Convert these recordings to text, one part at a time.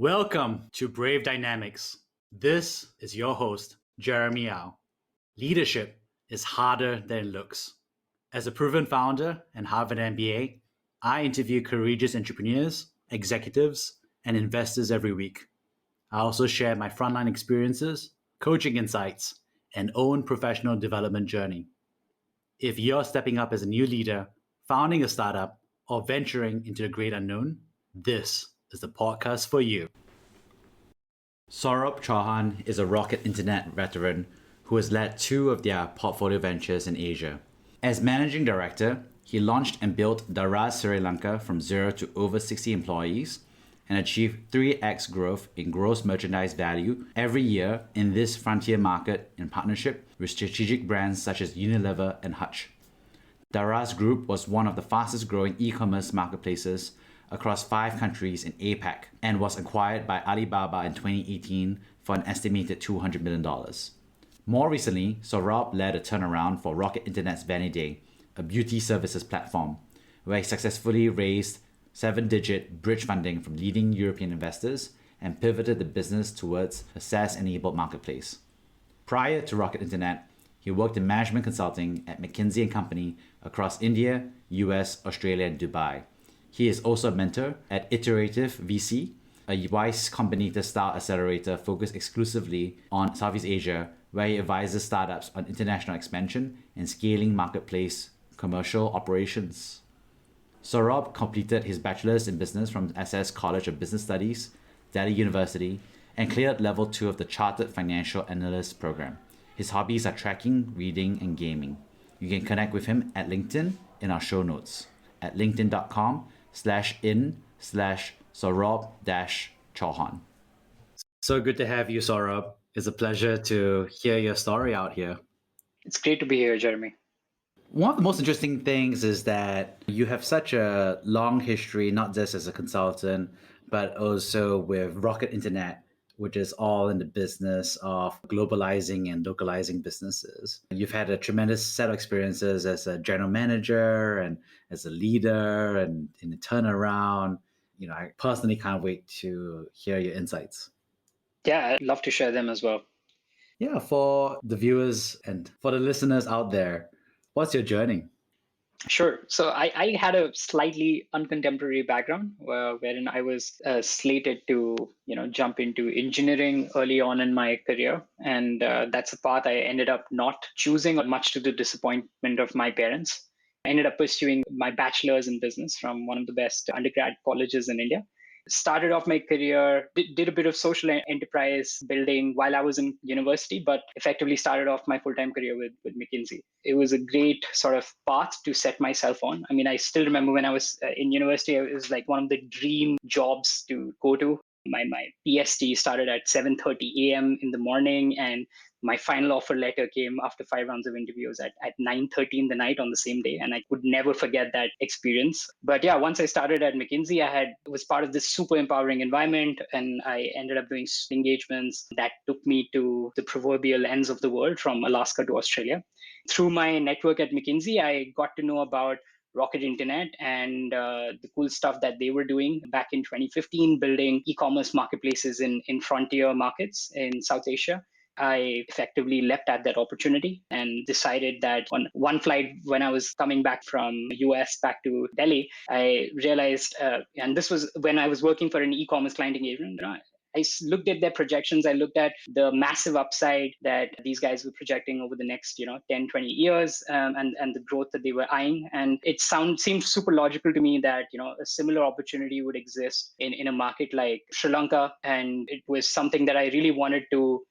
Welcome to Brave Dynamics. This is your host, Jeremy Yao. Leadership is harder than it looks. As a proven founder and Harvard MBA, I interview courageous entrepreneurs, executives, and investors every week. I also share my frontline experiences, coaching insights, and own professional development journey. If you're stepping up as a new leader, founding a startup, or venturing into the great unknown, this is the podcast for you. Saurabh Chauhan is a Rocket Internet veteran who has led two of their portfolio ventures in Asia. As managing director, he launched and built Daraz Sri Lanka from 0 to over 60 employees and achieved 3x growth in gross merchandise value every year in this frontier market in partnership with strategic brands such as Unilever and Hutch. Daraz Group was one of the fastest growing e-commerce marketplaces across 5 countries in APAC and was acquired by Alibaba in 2018 for an estimated $200 million. More recently, Saurabh led a turnaround for Rocket Internet's Vaniday, a beauty services platform, where he successfully raised 7-digit bridge funding from leading European investors and pivoted the business towards a SaaS-enabled marketplace. Prior to Rocket Internet, he worked in management consulting at McKinsey Company across India, US, Australia, and Dubai. He is also a mentor at Iterative VC, a Y Combinator-style accelerator focused exclusively on Southeast Asia, where he advises startups on international expansion and scaling marketplace commercial operations. Saurabh completed his bachelor's in business from SS College of Business Studies, Delhi University, and cleared level 2 of the Chartered Financial Analyst program. His hobbies are trekking, reading, and gaming. You can connect with him at LinkedIn in our show notes at linkedin.com/in/Saurabh-Chauhan. So good to have you, Saurabh. It's a pleasure to hear your story out here. It's great to be here, Jeremy. One of the most interesting things is that you have such a long history, not just as a consultant, but also with Rocket Internet, which is all in the business of globalizing and localizing businesses. You've had a tremendous set of experiences as a general manager and as a leader and in a turnaround. I personally can't wait to hear your insights. Yeah, I'd love to share them as well. Yeah, for the viewers and for the listeners out there, what's your journey? Sure. So I had a slightly uncontemporary background wherein I was slated to, jump into engineering early on in my career. And that's a path I ended up not choosing, much to the disappointment of my parents. I ended up pursuing my bachelor's in business from one of the best undergrad colleges in India. Started off my career, did a bit of social enterprise building while I was in university, but effectively started off my full-time career with McKinsey. It was a great sort of path to set myself on. I mean, I still remember when I was in university, it was like one of the dream jobs to go to. My PST started at 7:30 a.m. in the morning, and my final offer letter came after 5 rounds of interviews at 9:30 in the night on the same day. And I would never forget that experience. But yeah, once I started at McKinsey, was part of this super empowering environment. And I ended up doing engagements that took me to the proverbial ends of the world, from Alaska to Australia. Through my network at McKinsey, I got to know about Rocket Internet and the cool stuff that they were doing back in 2015, building e-commerce marketplaces in frontier markets in South Asia. I effectively leapt at that opportunity and decided that on one flight when I was coming back from US back to Delhi, I realized, and this was when I was working for an e-commerce client engagement, I looked at their projections. I looked at the massive upside that these guys were projecting over the next, 10, 20 years and the growth that they were eyeing. And it seemed super logical to me that, a similar opportunity would exist in a market like Sri Lanka. And it was something that I really wanted to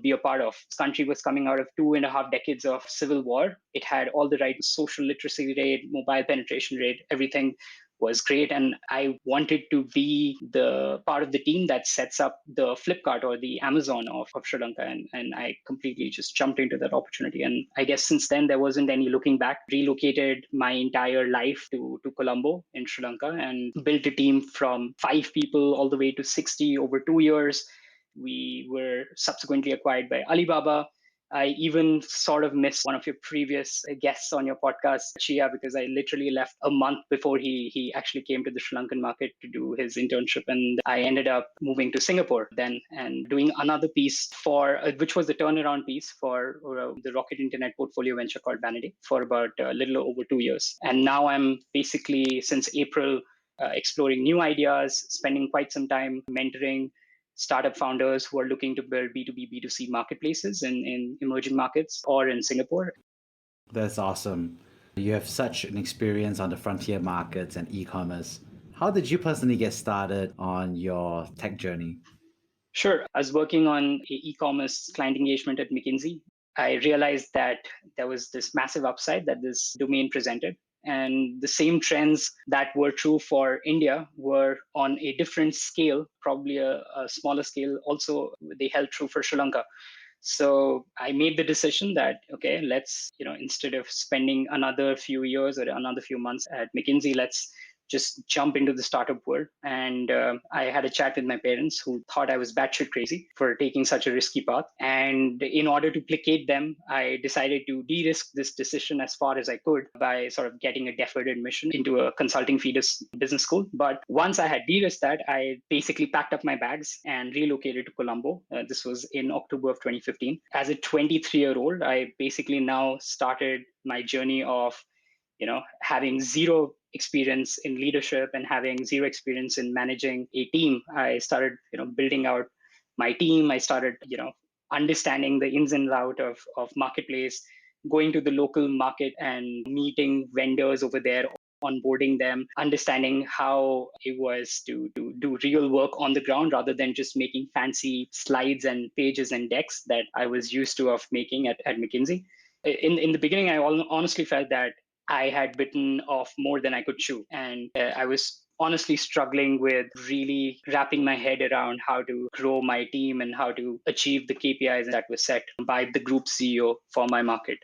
be a part of. This country was coming out of 2.5 decades of civil war. It had all the right social literacy rate, mobile penetration rate, everything was great. And I wanted to be the part of the team that sets up the Flipkart or the Amazon of Sri Lanka. And I completely just jumped into that opportunity. And I guess since then, there wasn't any looking back. Relocated my entire life to Colombo in Sri Lanka and built a team from 5 people all the way to 60 over 2 years. We were subsequently acquired by Alibaba. I even sort of missed one of your previous guests on your podcast, Chia, because I literally left a month before he actually came to the Sri Lankan market to do his internship. And I ended up moving to Singapore then and doing another piece for, which was the turnaround piece for the Rocket Internet portfolio venture called Vaniday for about a little over 2 years. And now I'm basically, since April, exploring new ideas, spending quite some time mentoring startup founders who are looking to build B2B, B2C marketplaces in emerging markets or in Singapore. That's awesome. You have such an experience on the frontier markets and e-commerce. How did you personally get started on your tech journey? Sure. I was working on e-commerce client engagement at McKinsey. I realized that there was this massive upside that this domain presented. And the same trends that were true for India were on a different scale, probably a smaller scale. Also, they held true for Sri Lanka. So I made the decision that, okay, let's, instead of spending another few years or another few months at McKinsey, let's just jump into the startup world. And I had a chat with my parents who thought I was batshit crazy for taking such a risky path. And in order to placate them, I decided to de-risk this decision as far as I could by sort of getting a deferred admission into a consulting feeder business school. But once I had de-risked that, I basically packed up my bags and relocated to Colombo. This was in October of 2015. As a 23-year-old, I basically now started my journey of having zero experience in leadership and having zero experience in managing a team. I started, building out my team. I started, understanding the ins and outs of marketplace, going to the local market and meeting vendors over there, onboarding them, understanding how it was to do real work on the ground rather than just making fancy slides and pages and decks that I was used to of making at McKinsey. In the beginning, I honestly felt that I had bitten off more than I could chew. And I was honestly struggling with really wrapping my head around how to grow my team and how to achieve the KPIs that were set by the group CEO for my market.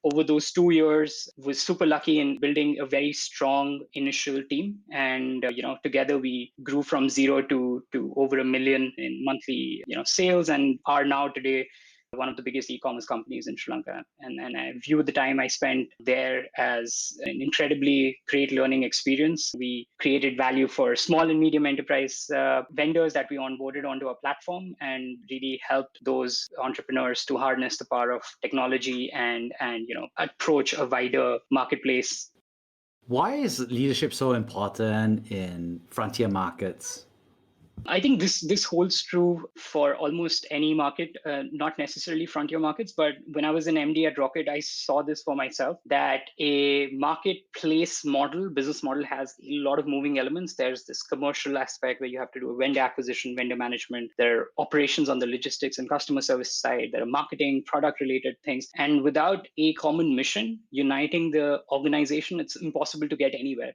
Over those 2 years, was super lucky in building a very strong initial team. And, together we grew from zero to over 1 million in monthly, sales, and are now today one of the biggest e-commerce companies in Sri Lanka. And I view the time I spent there as an incredibly great learning experience. We created value for small and medium enterprise vendors that we onboarded onto our platform and really helped those entrepreneurs to harness the power of technology and approach a wider marketplace. Why is leadership so important in frontier markets? I think this holds true for almost any market, not necessarily frontier markets. But when I was an MD at Rocket, I saw this for myself that a marketplace model, business model, has a lot of moving elements. There's this commercial aspect where you have to do vendor acquisition, vendor management. There are operations on the logistics and customer service side. There are marketing, product related things. And without a common mission uniting the organization, it's impossible to get anywhere.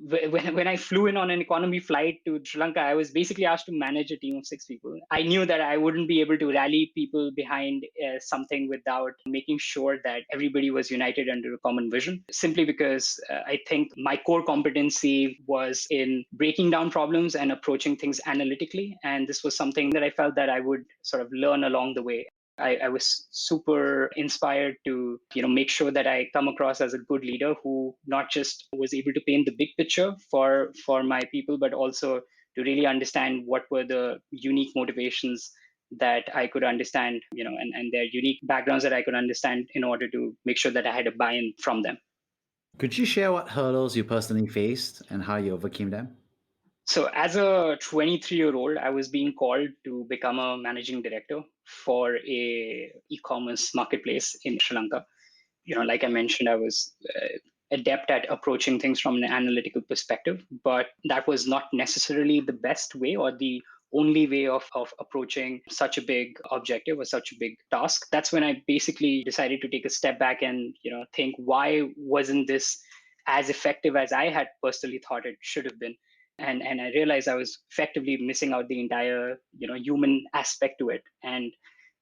When I flew in on an economy flight to Sri Lanka, I was basically asked to manage a team of 6 people. I knew that I wouldn't be able to rally people behind something without making sure that everybody was united under a common vision, simply because I think my core competency was in breaking down problems and approaching things analytically. And this was something that I felt that I would sort of learn along the way. I was super inspired to make sure that I come across as a good leader who not just was able to paint the big picture for my people, but also to really understand what were the unique motivations that I could understand, and their unique backgrounds that I could understand in order to make sure that I had a buy-in from them. Could you share what hurdles you personally faced and how you overcame them? So as a 23-year-old, I was being called to become a managing director for a e-commerce marketplace in Sri Lanka. Like I mentioned, I was adept at approaching things from an analytical perspective, but that was not necessarily the best way or the only way of approaching such a big objective or such a big task. That's when I basically decided to take a step back and think, why wasn't this as effective as I had personally thought it should have been? And I realized I was effectively missing out the entire human aspect to it. And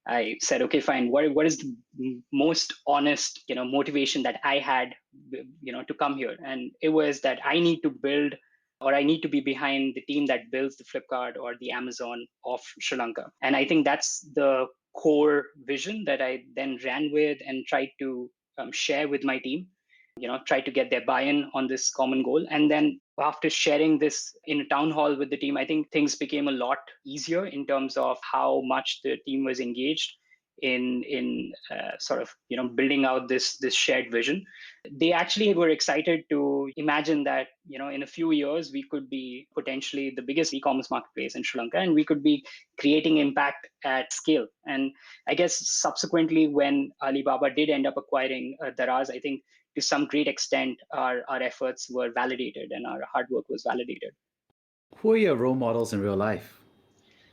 I said, okay, fine. What is the most honest motivation that I had to come here? And it was that I need to build, or I need to be behind the team that builds the Flipkart or the Amazon of Sri Lanka. And I think that's the core vision that I then ran with and tried to share with my team, try to get their buy-in on this common goal. And then after sharing this in a town hall with the team, I think things became a lot easier in terms of how much the team was engaged in sort of building out this shared vision. They actually were excited to imagine that in a few years we could be potentially the biggest e-commerce marketplace in Sri Lanka, and we could be creating impact at scale. And I guess subsequently, when Alibaba did end up acquiring Daraz, I think to some great extent our efforts were validated and our hard work was validated. Who are your role models in real life?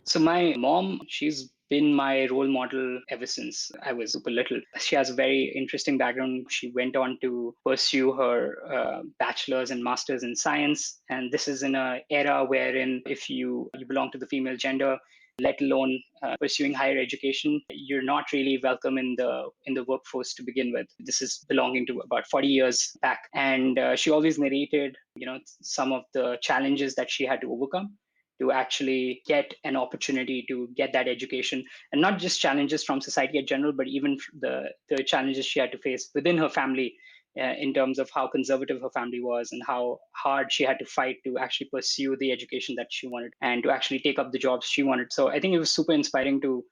So my mom, she's been my role model ever since I was super little. She has a very interesting background. She went on to pursue her bachelor's and master's in science. And this is in an era wherein if you belong to the female gender, let alone pursuing higher education, you're not really welcome in the workforce to begin with. This is belonging to about 40 years back. And she always narrated, some of the challenges that she had to overcome to actually get an opportunity to get that education, and not just challenges from society in general, but even the challenges she had to face within her family in terms of how conservative her family was and how hard she had to fight to actually pursue the education that she wanted and to actually take up the jobs she wanted. So I think it was super inspiring to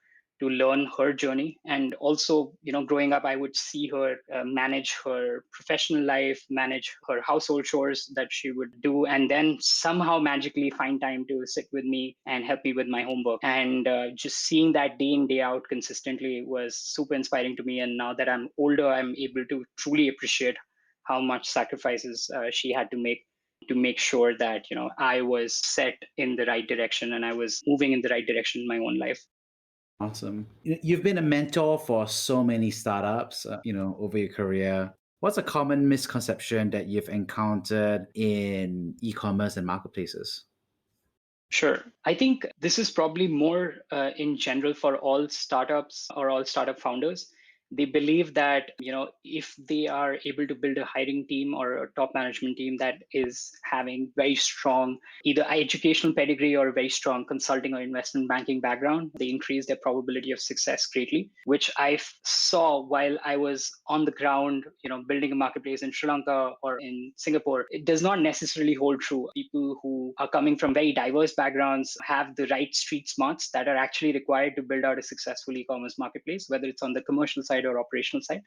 learn her journey. And also, growing up, I would see her manage her professional life, manage her household chores that she would do, and then somehow magically find time to sit with me and help me with my homework. And just seeing that day in, day out consistently was super inspiring to me. And now that I'm older, I'm able to truly appreciate how much sacrifices she had to make sure that I was set in the right direction and I was moving in the right direction in my own life. Awesome. You've been a mentor for so many startups, over your career. What's a common misconception that you've encountered in e-commerce and marketplaces? Sure. I think this is probably more in general for all startups or all startup founders. They believe that, if they are able to build a hiring team or a top management team that is having very strong either educational pedigree or a very strong consulting or investment banking background, they increase their probability of success greatly, which I saw while I was on the ground, building a marketplace in Sri Lanka or in Singapore. It does not necessarily hold true. People who are coming from very diverse backgrounds have the right street smarts that are actually required to build out a successful e-commerce marketplace, whether it's on the commercial side or operational side.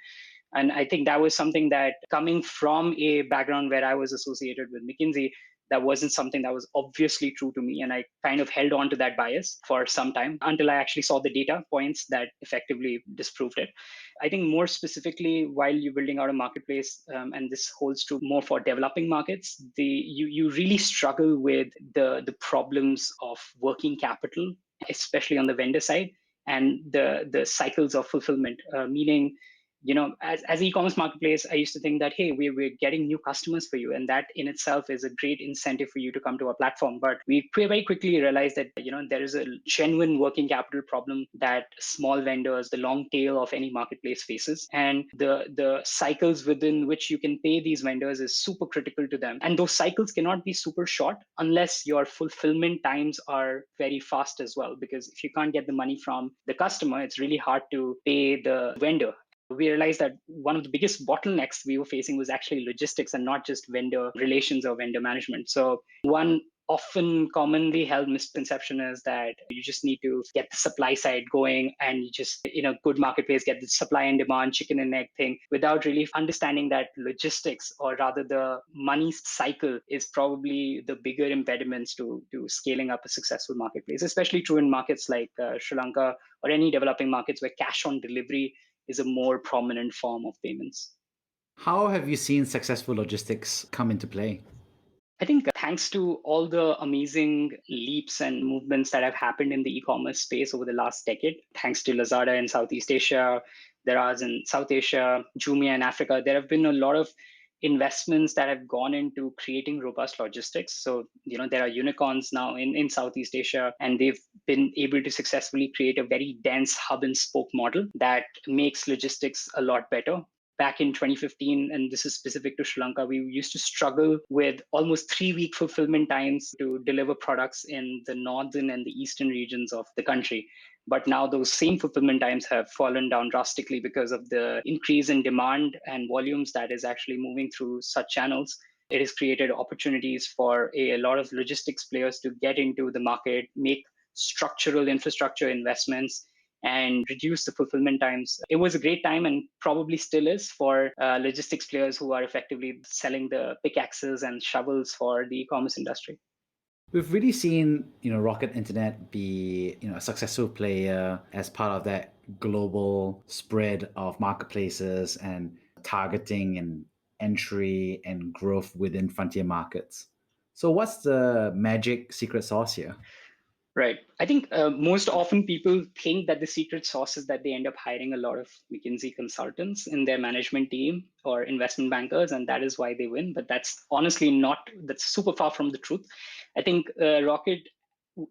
And I think that was something that, coming from a background where I was associated with McKinsey, that wasn't something that was obviously true to me. And I kind of held on to that bias for some time until I actually saw the data points that effectively disproved it. I think more specifically, while you're building out a marketplace, and this holds true more for developing markets, you really struggle with the problems of working capital, especially on the vendor side, and the cycles of fulfillment, meaning, as e-commerce marketplace, I used to think that, hey, we're getting new customers for you, and that in itself is a great incentive for you to come to our platform. But we very quickly realized that there is a genuine working capital problem that small vendors, the long tail of any marketplace, faces, and the cycles within which you can pay these vendors is super critical to them. And those cycles cannot be super short unless your fulfillment times are very fast as well, because if you can't get the money from the customer, it's really hard to pay the vendor. We realized that one of the biggest bottlenecks we were facing was actually logistics and not just vendor relations or vendor management. So one often commonly held misconception is that you just need to get the supply side going, and you just, in a good marketplace, get the supply and demand chicken and egg thing, without really understanding that logistics, or rather the money cycle, is probably the bigger impediments to scaling up a successful marketplace, especially true in markets like Sri Lanka or any developing markets where cash on delivery is a more prominent form of payments. How have you seen successful logistics come into play? I think thanks to all the amazing leaps and movements that have happened in the e-commerce space over the last decade, thanks to Lazada in Southeast Asia, Daraz in South Asia, Jumia in Africa, there have been a lot of investments that have gone into creating robust logistics. So, there are unicorns now in Southeast Asia, and they've been able to successfully create a very dense hub and spoke model that makes logistics a lot better. back in 2015, and this is specific to Sri Lanka, we used to struggle with almost 3-week fulfillment times to deliver products in the northern and the eastern regions of the country. But now those same fulfillment times have fallen down drastically because of the increase in demand and volumes that is actually moving through such channels. It has created opportunities for a lot of logistics players to get into the market, make structural infrastructure investments, and reduce the fulfillment times. It was a great time and probably still is for logistics players who are effectively selling the pickaxes and shovels for the e-commerce industry. We've really seen, Rocket Internet be, a successful player as part of that global spread of marketplaces and targeting and entry and growth within frontier markets. So what's the magic secret sauce here? Right. I think most often people think that the secret sauce is that they end up hiring a lot of McKinsey consultants in their management team or investment bankers, and that is why they win. But that's honestly that's super far from the truth. I think Rocket,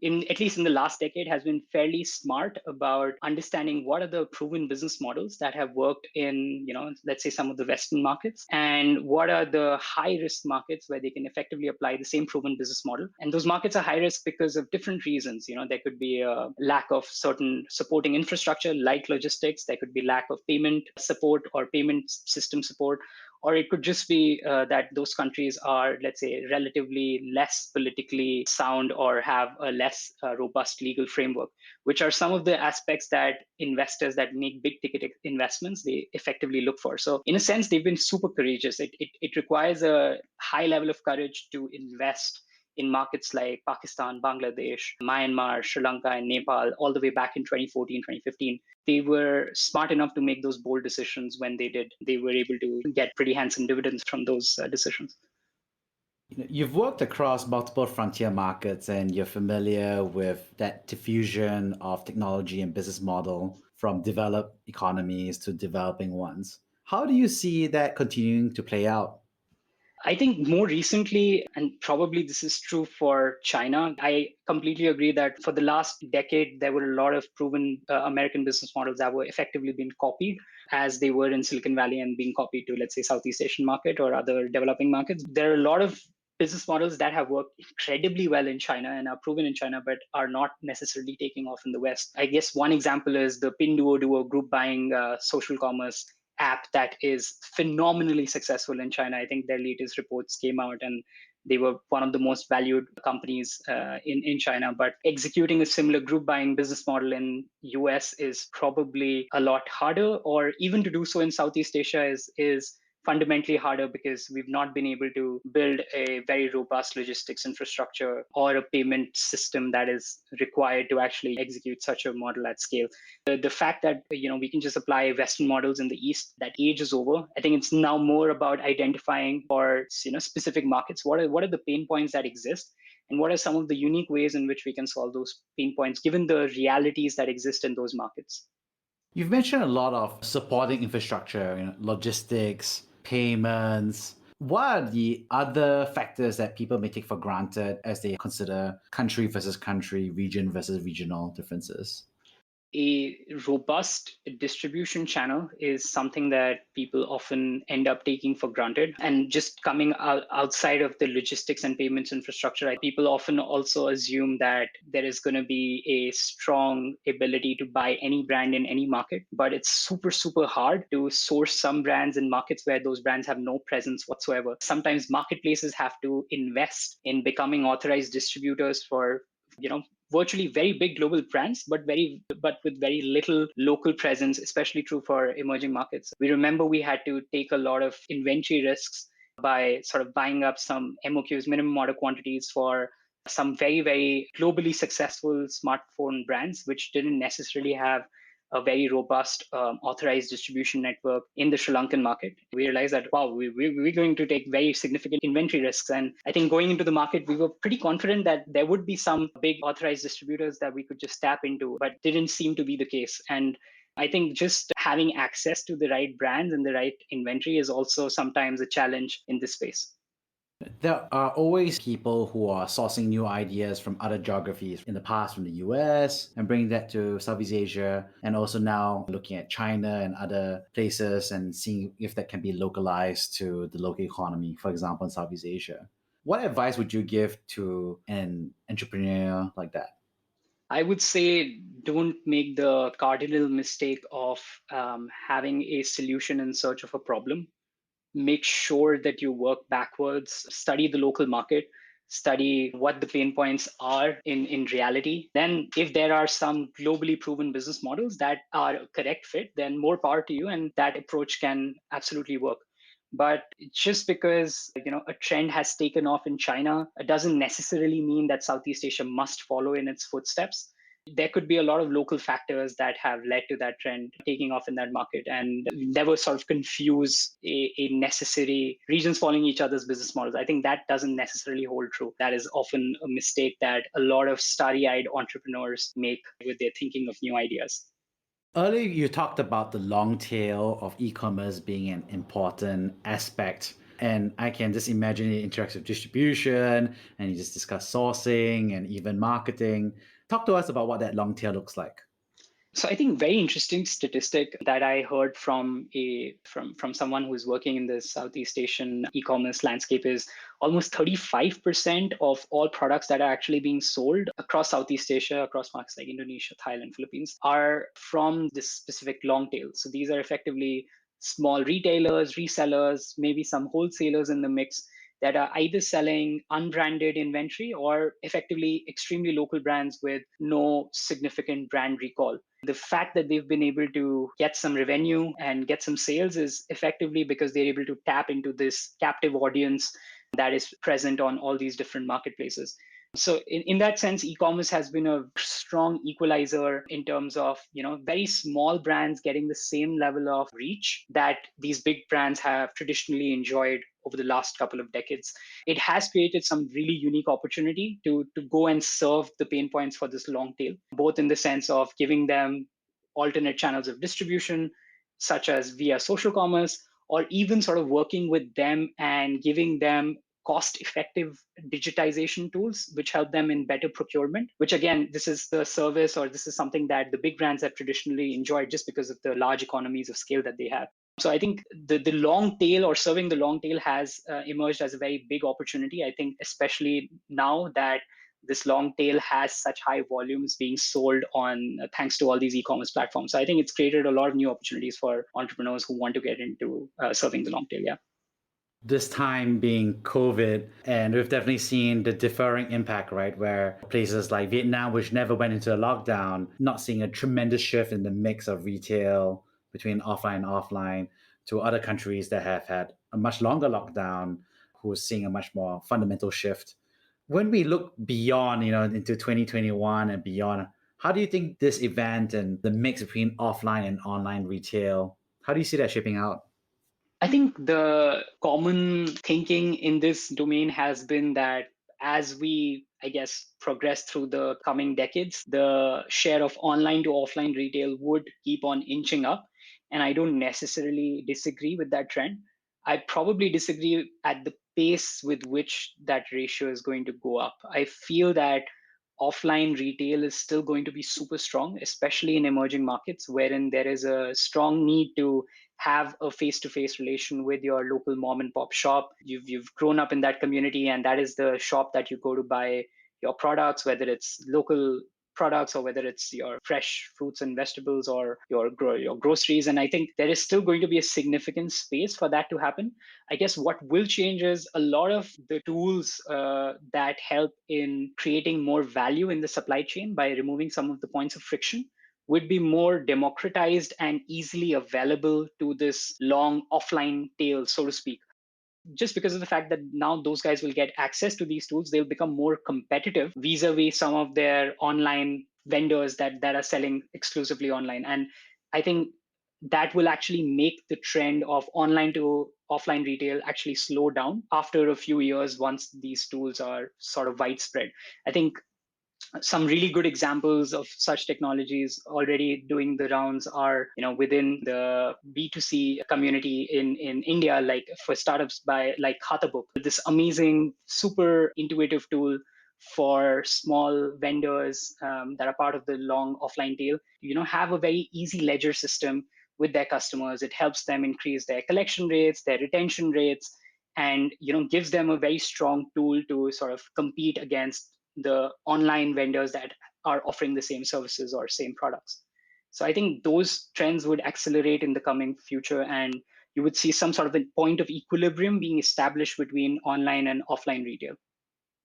at least in the last decade, has been fairly smart about understanding what are the proven business models that have worked in, let's say some of the Western markets, and what are the high risk markets where they can effectively apply the same proven business model. And those markets are high risk because of different reasons. There could be a lack of certain supporting infrastructure like logistics. There could be lack of payment support or payment system support. Or it could just be that those countries are, let's say, relatively less politically sound or have a less robust legal framework, which are some of the aspects that investors that make big ticket investments, they effectively look for. So in a sense, they've been super courageous. It requires a high level of courage to invest in markets like Pakistan, Bangladesh, Myanmar, Sri Lanka, and Nepal, all the way back in 2014, 2015. They were smart enough to make those bold decisions when they did. They were able to get pretty handsome dividends from those decisions. You've worked across multiple frontier markets and you're familiar with that diffusion of technology and business model from developed economies to developing ones. How do you see that continuing to play out? I think more recently, and probably this is true for China, I completely agree that for the last decade, there were a lot of proven American business models that were effectively being copied as they were in Silicon Valley and being copied to, let's say, Southeast Asian market or other developing markets. There are a lot of business models that have worked incredibly well in China and are proven in China, but are not necessarily taking off in the West. I guess one example is the Pinduoduo group buying social commerce app that is phenomenally successful in China. I think their latest reports came out and they were one of the most valued companies in China. But executing a similar group buying business model in US is probably a lot harder, or even to do so in Southeast Asia is fundamentally harder because we've not been able to build a very robust logistics infrastructure or a payment system that is required to actually execute such a model at scale. The fact that we can just apply Western models in the East, that age is over. I think it's now more about identifying for specific markets what are the pain points that exist, and what are some of the unique ways in which we can solve those pain points given the realities that exist in those markets. You've mentioned a lot of supporting infrastructure, logistics, payments. What are the other factors that people may take for granted as they consider country versus country, region versus regional differences? A robust distribution channel is something that people often end up taking for granted. And just coming outside of the logistics and payments infrastructure, people often also assume that there is going to be a strong ability to buy any brand in any market. But it's super, super hard to source some brands in markets where those brands have no presence whatsoever. Sometimes marketplaces have to invest in becoming authorized distributors for virtually very big global brands, but with very little local presence, especially true for emerging markets. We remember we had to take a lot of inventory risks by sort of buying up some MOQs, minimum order quantities, for some very, very globally successful smartphone brands, which didn't necessarily have a very robust authorized distribution network in the Sri Lankan market. We realized that, wow, we're going to take very significant inventory risks. And I think going into the market, we were pretty confident that there would be some big authorized distributors that we could just tap into, but didn't seem to be the case. And I think just having access to the right brands and the right inventory is also sometimes a challenge in this space. There are always people who are sourcing new ideas from other geographies in the past from the US and bringing that to Southeast Asia, and also now looking at China and other places and seeing if that can be localized to the local economy, for example, in Southeast Asia. What advice would you give to an entrepreneur like that? I would say don't make the cardinal mistake of having a solution in search of a problem. Make sure that you work backwards, study the local market, study what the pain points are in reality. Then, if there are some globally proven business models that are a correct fit, then more power to you, and that approach can absolutely work. But just because a trend has taken off in China, it doesn't necessarily mean that Southeast Asia must follow in its footsteps. There could be a lot of local factors that have led to that trend taking off in that market, and never sort of confuse a necessary regions following each other's business models. I think that doesn't necessarily hold true. That is often a mistake that a lot of starry-eyed entrepreneurs make with their thinking of new ideas. Earlier, you talked about the long tail of e commerce being an important aspect. And I can just imagine it interacts with distribution, and you just discuss sourcing and even marketing. Talk to us about what that long tail looks like. So I think very interesting statistic that I heard from someone who's working in the Southeast Asian e-commerce landscape is almost 35% of all products that are actually being sold across Southeast Asia, across markets like Indonesia, Thailand, Philippines, are from this specific long tail. So these are effectively small retailers, resellers, maybe some wholesalers in the mix that are either selling unbranded inventory or effectively extremely local brands with no significant brand recall. The fact that they've been able to get some revenue and get some sales is effectively because they're able to tap into this captive audience that is present on all these different marketplaces. So in that sense, e-commerce has been a strong equalizer in terms of very small brands getting the same level of reach that these big brands have traditionally enjoyed over the last couple of decades. It has created some really unique opportunity to go and serve the pain points for this long tail, both in the sense of giving them alternate channels of distribution, such as via social commerce, or even sort of working with them and giving them cost effective digitization tools which help them in better procurement, which again, this is the service or this is something that the big brands have traditionally enjoyed just because of the large economies of scale that they have. So I think the long tail or serving the long tail has emerged as a very big opportunity. I think especially now that this long tail has such high volumes being sold on thanks to all these e-commerce platforms. So I think it's created a lot of new opportunities for entrepreneurs who want to get into serving the long tail. Yeah. This time being COVID, and we've definitely seen the differing impact, right? Where places like Vietnam, which never went into a lockdown, not seeing a tremendous shift in the mix of retail between offline and offline, to other countries that have had a much longer lockdown, who are seeing a much more fundamental shift. When we look beyond, into 2021 and beyond, how do you think this event and the mix between offline and online retail, how do you see that shaping out? I think the common thinking in this domain has been that as we, I guess, progress through the coming decades, the share of online to offline retail would keep on inching up. And I don't necessarily disagree with that trend. I probably disagree at the pace with which that ratio is going to go up. I feel that offline retail is still going to be super strong, especially in emerging markets, wherein there is a strong need to have a face-to-face relation with your local mom and pop shop. You've grown up in that community, and that is the shop that you go to buy your products, whether it's local products or whether it's your fresh fruits and vegetables or your groceries. And I think there is still going to be a significant space for that to happen. I guess what will change is a lot of the tools that help in creating more value in the supply chain by removing some of the points of friction would be more democratized and easily available to this long offline tail, so to speak. Just because of the fact that now those guys will get access to these tools, they'll become more competitive vis-a-vis some of their online vendors that are selling exclusively online. And I think that will actually make the trend of online to offline retail actually slow down after a few years once these tools are sort of widespread. I think Some really good examples of such technologies already doing the rounds are, within the B2C community in India, like for startups by like Khatabook, this amazing, super intuitive tool for small vendors that are part of the long offline tail, have a very easy ledger system with their customers. It helps them increase their collection rates, their retention rates, and gives them a very strong tool to sort of compete against the online vendors that are offering the same services or same products. So I think those trends would accelerate in the coming future, and you would see some sort of a point of equilibrium being established between online and offline retail.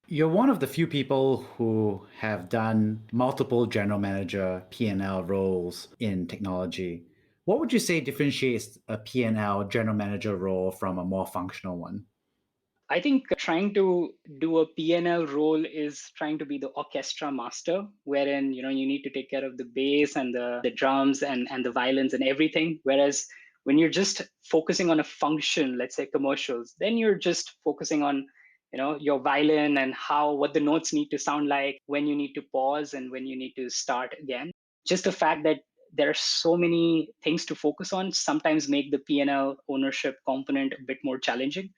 You're one of the few people who have done multiple general manager P&L roles in technology. What would you say differentiates a P&L general manager role from a more functional one? I think trying to do a P&L role is trying to be the orchestra master, wherein you need to take care of the bass and the drums and the violins and everything. Whereas when you're just focusing on a function, let's say commercials, then you're just focusing on your violin and how what the notes need to sound like, when you need to pause and when you need to start again. Just the fact that there are so many things to focus on sometimes make the P&L ownership component a bit more challenging.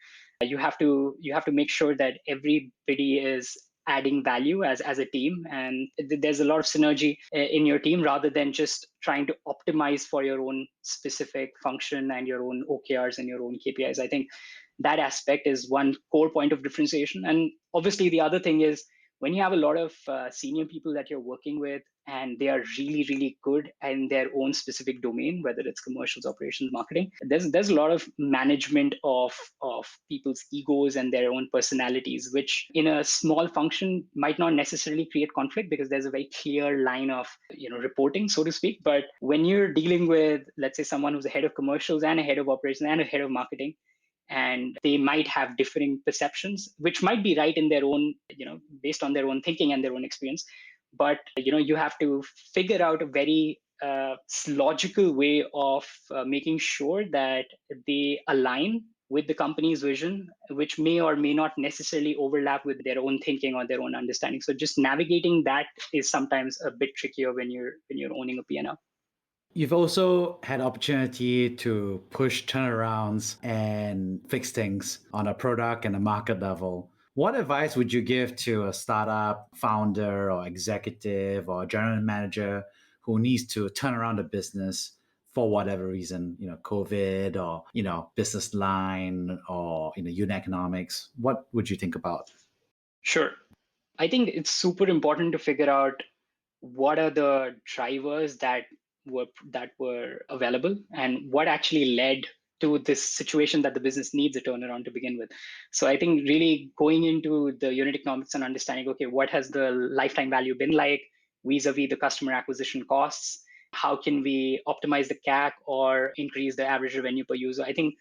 You have to make sure that everybody is adding value as a team, and there's a lot of synergy in your team rather than just trying to optimize for your own specific function and your own OKRs and your own KPIs. I think that aspect is one core point of differentiation. And obviously the other thing is, when you have a lot of senior people that you're working with and they are really, really good in their own specific domain, whether it's commercials, operations, marketing, there's a lot of management of people's egos and their own personalities, which in a small function might not necessarily create conflict because there's a very clear line of reporting, so to speak. But when you're dealing with, let's say, someone who's a head of commercials and a head of operations and a head of marketing, and they might have differing perceptions, which might be right in their own, based on their own thinking and their own experience. But you have to figure out a very logical way of making sure that they align with the company's vision, which may or may not necessarily overlap with their own thinking or their own understanding. So just navigating that is sometimes a bit trickier when you're owning a P&L. You've also had opportunity to push turnarounds and fix things on a product and a market level. What advice would you give to a startup founder or executive or general manager who needs to turn around a business for whatever reason, COVID or, business line or, unit economics? What would you think about? Sure. I think it's super important to figure out what are the drivers that were available and what actually led to this situation that the business needs a turnaround to begin with. So I think really going into the unit economics and understanding, okay, what has the lifetime value been like vis-a-vis the customer acquisition costs? How can we optimize the CAC or increase the average revenue per user? I think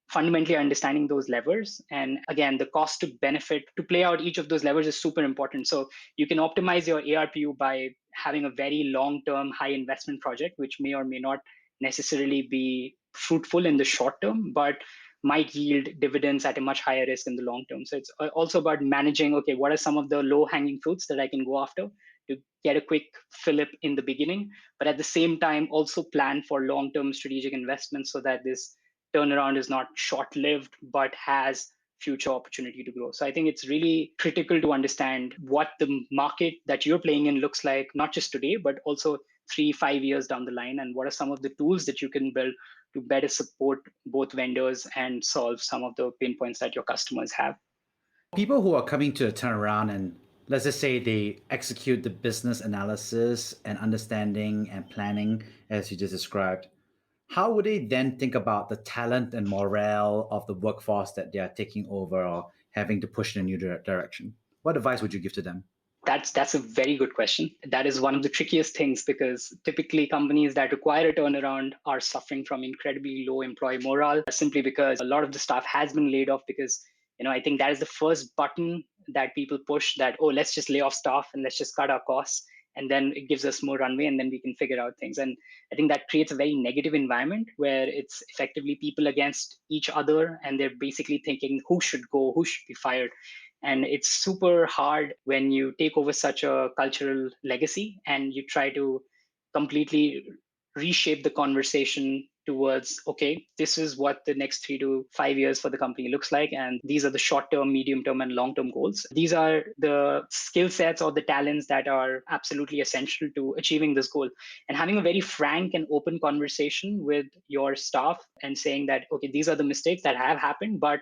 fundamentally understanding those levers, and again the cost to benefit to play out each of those levers is super important. So you can optimize your ARPU by having a very long term high investment project, which may or may not necessarily be fruitful in the short term, but might yield dividends at a much higher risk in the long term. So it's also about managing, okay, what are some of the low hanging fruits that I can go after to get a quick fillip in the beginning, but at the same time also plan for long term strategic investments so that this turnaround is not short lived but has future opportunity to grow. So I think it's really critical to understand what the market that you're playing in looks like, not just today, but also 3-5 years down the line, and what are some of the tools that you can build to better support both vendors and solve some of the pain points that your customers have. People who are coming to a turnaround and let's just say they execute the business analysis and understanding and planning as you just described, how would they then think about the talent and morale of the workforce that they are taking over or having to push in a new direction? What advice would you give to them? That's a very good question. That is one of the trickiest things because typically companies that require a turnaround are suffering from incredibly low employee morale simply because a lot of the staff has been laid off because I think that is the first button that people push, that, oh, let's just lay off staff and let's just cut our costs, and then it gives us more runway and then we can figure out things. And I think that creates a very negative environment where it's effectively people against each other and they're basically thinking who should go, who should be fired. And it's super hard when you take over such a cultural legacy and you try to completely reshape the conversation towards, okay, this is what the next 3 to 5 years for the company looks like, and these are the short term, medium term, and long term goals. These are the skill sets or the talents that are absolutely essential to achieving this goal. And having a very frank and open conversation with your staff and saying that, okay, these are the mistakes that have happened, but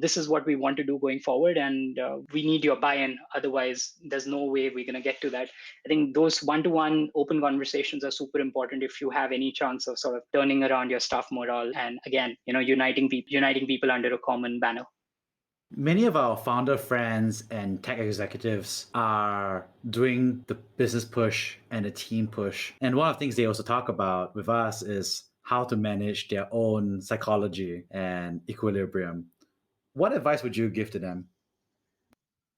this is what we want to do going forward, and we need your buy-in, otherwise there's no way we're going to get to that. I think those one-to-one open conversations are super important if you have any chance of sort of turning around your staff morale, and again, uniting people under a common banner. Many of our founder friends and tech executives are doing the business push and the team push. And one of the things they also talk about with us is how to manage their own psychology and equilibrium. What advice would you give to them?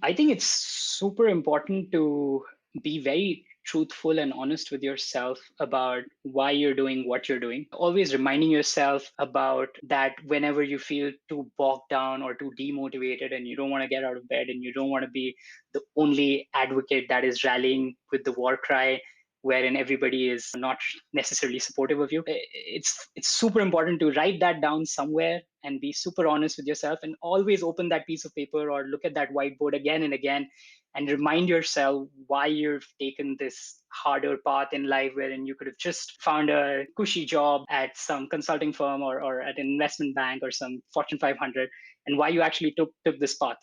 I think it's super important to be very truthful and honest with yourself about why you're doing what you're doing. Always reminding yourself about that whenever you feel too bogged down or too demotivated and you don't want to get out of bed and you don't want to be the only advocate that is rallying with the war cry wherein everybody is not necessarily supportive of you. It's super important to write that down somewhere and be super honest with yourself, and always open that piece of paper or look at that whiteboard again and again and remind yourself why you've taken this harder path in life, wherein you could have just found a cushy job at some consulting firm or at an investment bank or some Fortune 500, and why you actually took this path.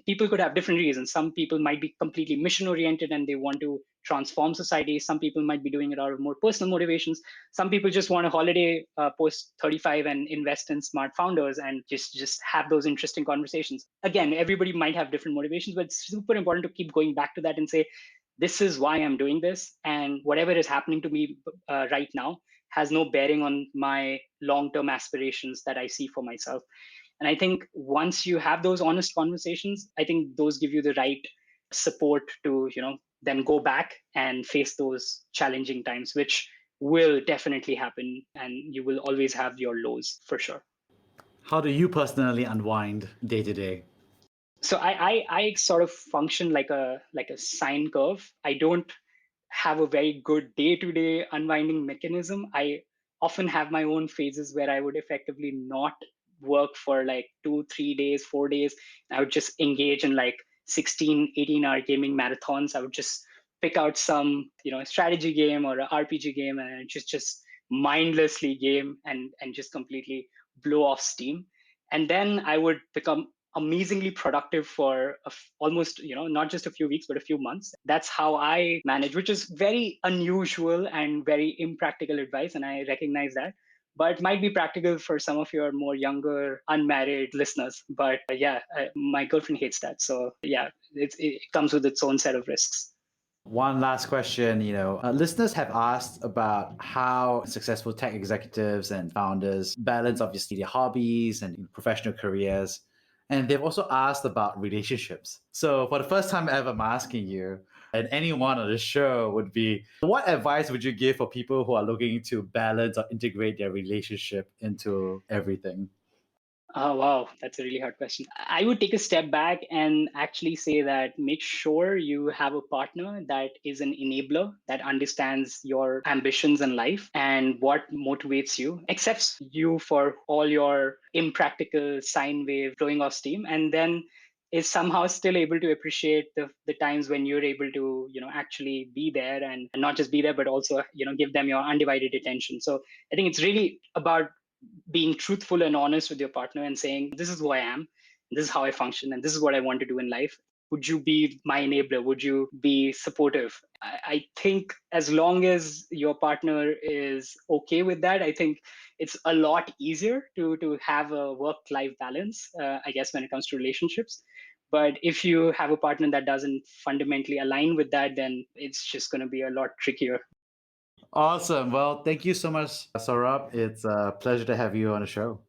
People could have different reasons. Some people might be completely mission oriented and they want to transform society. Some people might be doing it out of more personal motivations. Some people just want a holiday post 35 and invest in smart founders and just have those interesting conversations. Again, everybody might have different motivations, but it's super important to keep going back to that and say, this is why I'm doing this, and whatever is happening to me right now has no bearing on my long-term aspirations that I see for myself. And I think once you have those honest conversations, I think those give you the right support to, then go back and face those challenging times, which will definitely happen. And you will always have your lows for sure. How do you personally unwind day to day? So I sort of function like a sine curve. I don't have a very good day-to-day unwinding mechanism. I often have my own phases where I would effectively not work for like 2 3 days 4 days. I would just engage in like 16 18-hour gaming marathons. I would just pick out some strategy game or a RPG game and just mindlessly game and just completely blow off steam. And then I would become amazingly productive for almost not just a few weeks but a few months. That's how I manage, which is very unusual and very impractical advice, and I recognize that, but might be practical for some of your more younger unmarried listeners. But yeah, my girlfriend hates that, so yeah, it comes with its own set of risks. One last question, listeners have asked about how successful tech executives and founders balance obviously their hobbies and professional careers. And they've also asked about relationships. So for the first time ever, I'm asking you, and anyone on the show would be, what advice would you give for people who are looking to balance or integrate their relationship into everything? Oh, wow. That's a really hard question. I would take a step back and actually say that make sure you have a partner that is an enabler, that understands your ambitions in life and what motivates you, accepts you for all your impractical sine wave blowing off steam, and then is somehow still able to appreciate the times when you're able to actually be there, and not just be there but also give them your undivided attention. So I think it's really about being truthful and honest with your partner and saying, this is who I am, this is how I function, and this is what I want to do in life. Would you be my enabler? Would you be supportive? I think as long as your partner is okay with that, I think it's a lot easier to have a work-life balance, I guess, when it comes to relationships. But if you have a partner that doesn't fundamentally align with that, then it's just going to be a lot trickier. Awesome. Well, thank you so much, Saurabh. It's a pleasure to have you on the show.